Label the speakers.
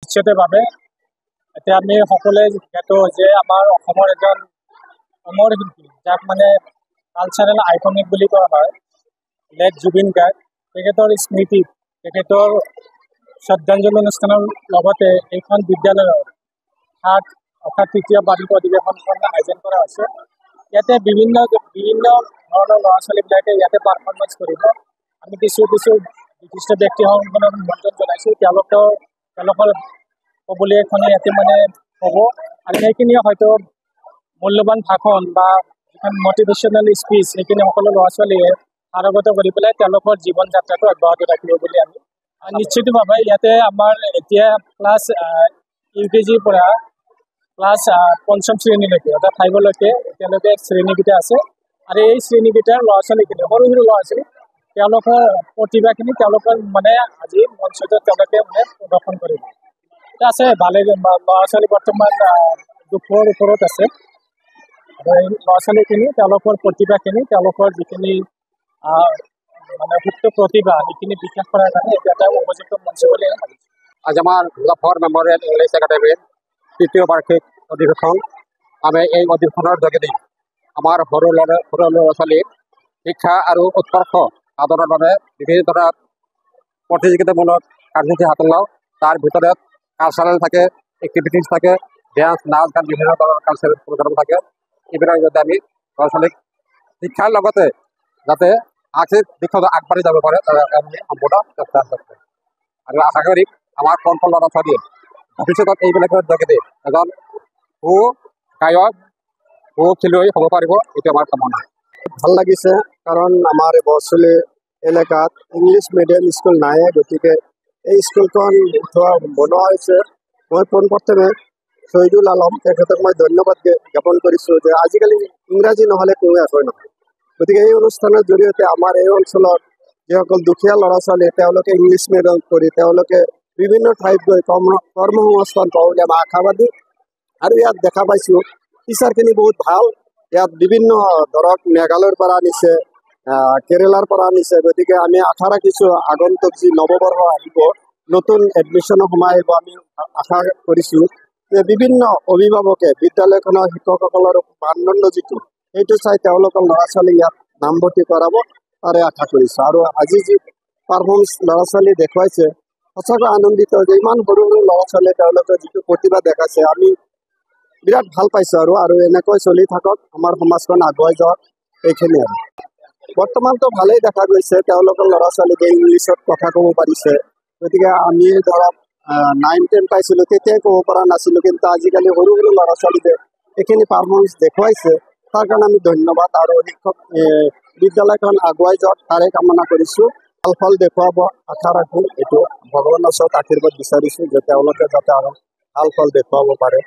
Speaker 1: নিশ্চিতভাৱে এতিয়া আমি সকলোৱে যিহেতু যে আমাৰ অসমৰ এজন অমৰ শিল্পী যাক মানে কালচাৰেল আইকনিক বুলি কোৱা হয় লেট জুবিন গাৰ্গ তেখেতৰ স্মৃতিত তেখেতৰ শ্ৰদ্ধাঞ্জলি অনুষ্ঠানৰ লগতে এইখন বিদ্যালয়ৰ অৰ্থাৎ তৃতীয় বাৰ্ষিক অধিৱেশনখন আয়োজন কৰা হৈছে। ইয়াতে বিভিন্ন ধৰণৰ ল'ৰা ছোৱালীবিলাকে ইয়াতে পাৰফৰ্মেঞ্চ কৰিব। আমি কিছু বিশিষ্ট ব্যক্তিসকলক নিমন্ত্ৰণ জনাইছোঁ। তেওঁলোকৰ ক'বলগীয়াখিনি ইয়াতে মানে হ'ব আৰু সেইখিনিয়ে হয়তো মূল্যৱান ভাষণ বা যিখন মটিভেশ্যনেল স্পীচ সেইখিনি সকলো ল'ৰা ছোৱালীয়ে পাৰগত কৰি পেলাই তেওঁলোকৰ জীৱন যাত্ৰাটো অব্যাহত ৰাখিব বুলি আমি নিশ্চিতভাৱে ইয়াতে আমাৰ এতিয়া ক্লাছ UKGৰ পৰা ক্লাছ পঞ্চম শ্ৰেণীলৈকে অৰ্থাৎ 5লৈকে এতিয়ালৈকে শ্ৰেণীকেইটা আছে আৰু এই শ্ৰেণীকেইটাৰ ল'ৰা ছোৱালীখিনি সৰু ল'ৰা ছোৱালী তেওঁলোকৰ প্ৰতিভাখিনি তেওঁলোকৰ মানে আজি মঞ্চত তেওঁলোকে মানে প্ৰদৰ্শন কৰিব আছে। ভালে ল'ৰা ছোৱালী বৰ্তমান 200ৰ ওপৰত আছে আৰু এই ল'ৰা ছোৱালীখিনি তেওঁলোকৰ প্ৰতিভাখিনি তেওঁলোকৰ যিখিনি মানে সুপ্ত প্ৰতিভা সেইখিনি বিকাশ কৰাৰ কাৰণে এইটো এটা উপযুক্ত মঞ্চ বুলি ভাবিছোঁ।
Speaker 2: আজি আমাৰ মুজাফৰ মেমৰিয়েল ইংলিছ একাডেমীৰ তৃতীয় বাৰ্ষিক অধিৱেশন। আমি এই অধিৱেশনৰ যোগেদি আমাৰ সৰু ল'ৰা ছোৱালীৰ শিক্ষা আৰু উৎকৰ্ষ সাধনৰ বাবে বিভিন্ন ধৰণৰ প্ৰতিযোগিতামূলক কাৰ্যসূচী হাতত লওঁ। তাৰ ভিতৰত কালচাৰেল থাকে, এক্টিভিটিজ থাকে, ডেন্স নাচ গান বিভিন্ন ধৰণৰ কালচাৰেল প্ৰগ্ৰাম থাকে। এইবিলাক যাতে আমি ল'ৰা ছোৱালীক শিক্ষাৰ লগতে যাতে আৰ্থিক দিশত আগবাঢ়ি যাব পাৰে তাৰ আমি সম্পূৰ্ণ চেষ্টা কৰিম আৰু আশা কৰি আমাৰ কণ ল'ৰা ছোৱালীয়ে ভৱিষ্যতত এইবিলাকৰ যোগেদি এজন সু গায়ক সু খেলুৱৈ হ'ব পাৰিব, এইটো আমাৰ কামনা।
Speaker 3: ভাল লাগিছে কাৰণ আমাৰ বৰচলি এলেকাত ইংলিছ মিডিয়াম স্কুল নাই, গতিকে এই স্কুলখন বনোৱা হৈছে। মই পোনপ্ৰথমে শহীদুল আলম তেখেতক মই ধন্যবাদ জ্ঞাপন কৰিছোঁ যে আজিকালি ইংৰাজী নহ'লে কোনো একোৱেই নহয়। গতিকে এই অনুষ্ঠানৰ জৰিয়তে আমাৰ এই অঞ্চলত যিসকল দুখীয়া ল'ৰা ছোৱালী তেওঁলোকে ইংলিছ মিডিয়াম কৰি তেওঁলোকে বিভিন্ন ঠাইত গৈ কৰ্মসংস্থাপন পাব বুলি মই আশাবাদী। আৰু ইয়াত দেখা পাইছোঁ টিচাৰখিনি বহুত ভাল। ইয়াত বিভিন্ন ধৰক মেঘালয়ৰ পৰা আনিছে, কেৰেলাৰ পৰা আনিছে। গতিকে আমি আশা ৰাখিছোঁ আগন্তুক যি নৱবৰ্ষ আহিব নতুন এডমিশ্যনৰ সময় আহিব, আমি আশা কৰিছোঁ যে বিভিন্ন অভিভাৱকে বিদ্যালয়খনৰ শিক্ষকসকলৰ মানদণ্ড যিটো সেইটো চাই তেওঁলোকৰ ল'ৰা ছোৱালী ইয়াত নামভৰ্তি কৰাব তাৰে আশা কৰিছোঁ। আৰু আজি যি পাৰফৰ্মেঞ্চ ল'ৰা ছোৱালী দেখুৱাইছে সঁচাকৈ আনন্দিত যে ইমান সৰু ল'ৰা ছোৱালীয়ে তেওঁলোকে যিটো প্ৰতিভা দেখাইছে আমি বিৰাট ভাল পাইছোঁ আৰু এনেকৈ চলি থাকক, আমাৰ সমাজখন আগুৱাই যাওক, এইখিনি আৰু বৰ্তমানতো ভালেই দেখা গৈছে। তেওঁলোকৰ ল'ৰা ছোৱালীকে ইংলিছত কথা ক'ব পাৰিছে। গতিকে আমি ধৰক 9-10 পাইছিলোঁ তেতিয়াই ক'ব পৰা নাছিলোঁ, কিন্তু আজিকালি সৰু ল'ৰা ছোৱালীয়ে এইখিনি পাৰফৰ্মেঞ্চ দেখুৱাইছে, তাৰ কাৰণে আমি ধন্যবাদ। আৰু শিক্ষক বিদ্যালয়খন আগুৱাই যাওক তাৰে কামনা কৰিছোঁ। ভাল ফল দেখুৱাব আশা ৰাখোঁ। এইটো ভগৱানৰ ওচৰত আশীৰ্বাদ বিচাৰিছোঁ যে তেওঁলোকে যাতে আৰু ভাল ফল দেখুৱাব পাৰে।